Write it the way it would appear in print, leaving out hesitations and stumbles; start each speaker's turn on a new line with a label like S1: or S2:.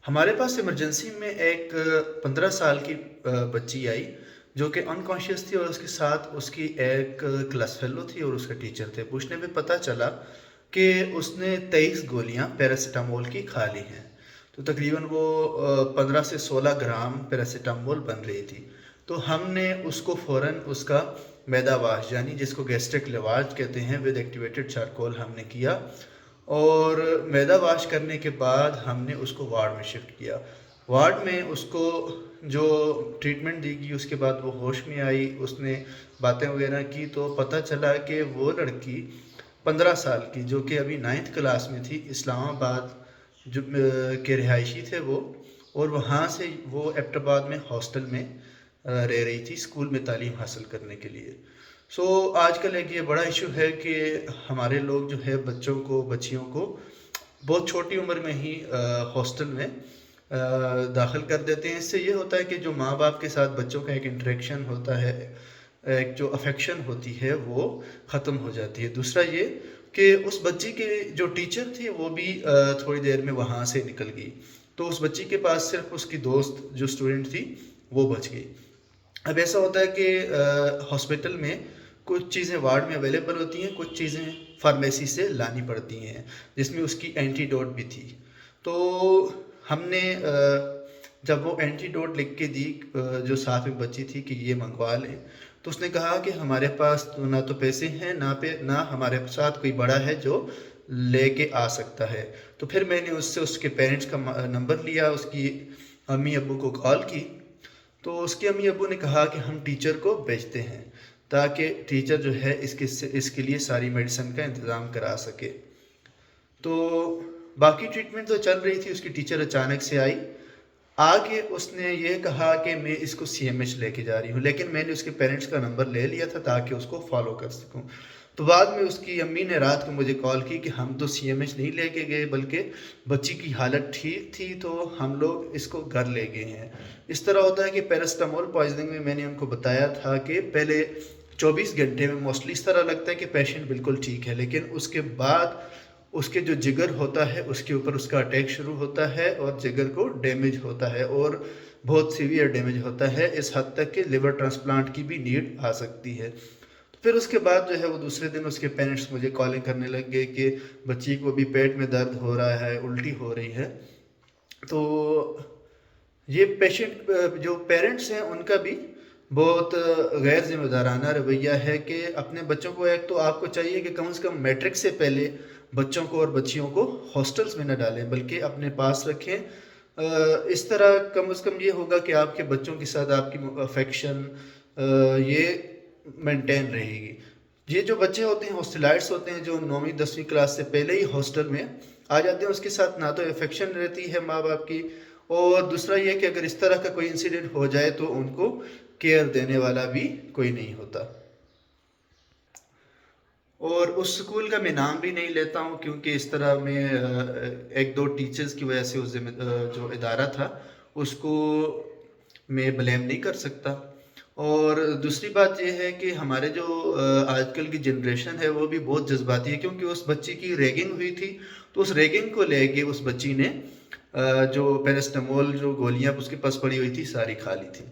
S1: ہمارے پاس ایمرجنسی میں ایک 15 سال کی بچی آئی جو کہ انکانشیس تھی، اور اس کے ساتھ اس کی ایک کلاس فیلو تھی اور اس کا ٹیچر تھے۔ پوچھنے پہ پتہ چلا کہ اس نے 23 گولیاں پیراسیٹامول کی کھا لی ہیں، تو تقریباً وہ 15 سے 16 گرام پیراسیٹامول بن رہی تھی۔ تو ہم نے اس کو فوراً اس کا میدا واش، یعنی جس کو گیسٹرک لیواج کہتے ہیں، ود ایکٹیویٹڈ چارکول ہم نے کیا، اور میدا واش کرنے کے بعد ہم نے اس کو وارڈ میں شفٹ کیا۔ وارڈ میں اس کو جو ٹریٹمنٹ دی گئی، اس کے بعد وہ ہوش میں آئی، اس نے باتیں وغیرہ کی، تو پتہ چلا کہ وہ لڑکی 15 سال کی، جو کہ ابھی 9th کلاس میں تھی، اسلام آباد جو کے رہائشی تھے وہ، اور وہاں سے وہ ایبٹ آباد میں ہاسٹل میں رہ رہی تھی اسکول میں تعلیم حاصل کرنے کے لیے۔ آج کل ایک یہ بڑا ایشو ہے کہ ہمارے لوگ جو ہے بچیوں کو بہت چھوٹی عمر میں ہی ہاسٹل میں داخل کر دیتے ہیں۔ اس سے یہ ہوتا ہے کہ جو ماں باپ کے ساتھ بچوں کا ایک انٹریکشن ہوتا ہے، ایک جو افیکشن ہوتی ہے، وہ ختم ہو جاتی ہے۔ دوسرا یہ کہ اس بچی کے جو ٹیچر تھی وہ بھی تھوڑی دیر میں وہاں سے نکل گئی، تو اس بچی کے پاس صرف اس کی دوست جو اسٹوڈنٹ تھی وہ بچ گئی۔ اب ایسا ہوتا ہے کہ ہاسپٹل میں کچھ چیزیں وارڈ میں اویلیبل ہوتی ہیں، کچھ چیزیں فارمیسی سے لانی پڑتی ہیں، جس میں اس کی اینٹی ڈوٹ بھی تھی۔ تو ہم نے جب وہ اینٹی ڈوٹ لکھ کے دی جو ساتھ میں بچی تھی کہ یہ منگوا لیں، تو اس نے کہا کہ ہمارے پاس نہ تو پیسے ہیں، نہ ہمارے ساتھ کوئی بڑا ہے جو لے کے آ سکتا ہے۔ تو پھر میں نے اس کے پیرنٹس کا نمبر لیا، اس کی امی ابو کو کال کی، تو اس کے امی ابو نے کہا کہ ہم ٹیچر کو بھیجتے ہیں تاکہ ٹیچر جو ہے اس کے لیے ساری میڈیسن کا انتظام کرا سکے۔ تو باقی ٹریٹمنٹ تو چل رہی تھی، اس کی ٹیچر اچانک سے آئی، آگے اس نے یہ کہا کہ میں اس کو سی ایم ایچ لے کے جا رہی ہوں، لیکن میں نے اس کے پیرنٹس کا نمبر لے لیا تھا تاکہ اس کو فالو کر سکوں۔ تو بعد میں اس کی امی نے رات کو مجھے کال کی کہ ہم تو سی ایم ایچ نہیں لے کے گئے، بلکہ بچی کی حالت ٹھیک تھی تو ہم لوگ اس کو گھر لے گئے ہیں۔ اس طرح ہوتا ہے کہ پیراسیٹامول پوائزننگ میں نے ان کو بتایا تھا کہ پہلے 24 گھنٹے میں موسٹلی اس طرح لگتا ہے کہ پیشنٹ بالکل ٹھیک ہے، لیکن اس کے بعد اس کے جو جگر ہوتا ہے اس کے اوپر اس کا اٹیک شروع ہوتا ہے اور جگر کو ڈیمیج ہوتا ہے، اور بہت سیویئر ڈیمیج ہوتا ہے، اس حد تک کہ لیور ٹرانسپلانٹ کی بھی نیڈ آ سکتی ہے۔ پھر اس کے بعد جو ہے وہ دوسرے دن اس کے پیرنٹس مجھے کالنگ کرنے لگ گئے کہ بچی کو بھی پیٹ میں درد ہو رہا ہے، الٹی ہو رہی ہے۔ تو یہ پیشنٹ جو پیرنٹس ہیں ان کا بھی بہت غیر ذمہ دارانہ رویہ ہے کہ اپنے بچوں کو، ایک تو آپ کو چاہیے کہ کم از کم میٹرک سے پہلے بچوں کو اور بچیوں کو ہاسٹلز میں نہ ڈالیں، بلکہ اپنے پاس رکھیں۔ اس طرح کم از کم یہ ہوگا کہ آپ کے بچوں کے ساتھ آپ کی افیکشن یہ مینٹین رہے گی۔ یہ جو بچے ہوتے ہیں ہاسٹلائٹس ہوتے ہیں، جو 9ویں 10ویں کلاس سے پہلے ہی ہاسٹل میں آ جاتے ہیں، اس کے ساتھ نہ تو افیکشن رہتی ہے ماں باپ کی، اور دوسرا یہ کہ اگر اس طرح کا کوئی انسیڈنٹ ہو جائے تو ان کو کیئر دینے والا بھی کوئی نہیں ہوتا۔ اور اس سکول کا میں نام بھی نہیں لیتا ہوں، کیونکہ اس طرح میں ایک دو ٹیچرز کی وجہ سے جو ادارہ تھا اس کو میں بلیم نہیں کر سکتا۔ اور دوسری بات یہ ہے کہ ہمارے جو آج کل کی جنریشن ہے وہ بھی بہت جذباتی ہے، کیونکہ اس بچی کی ریگنگ ہوئی تھی، تو اس ریگنگ کو لے کے اس بچی نے جو پیراسیٹامول جو گولیاں اس کے پاس پڑی ہوئی تھی ساری کھا لی تھی۔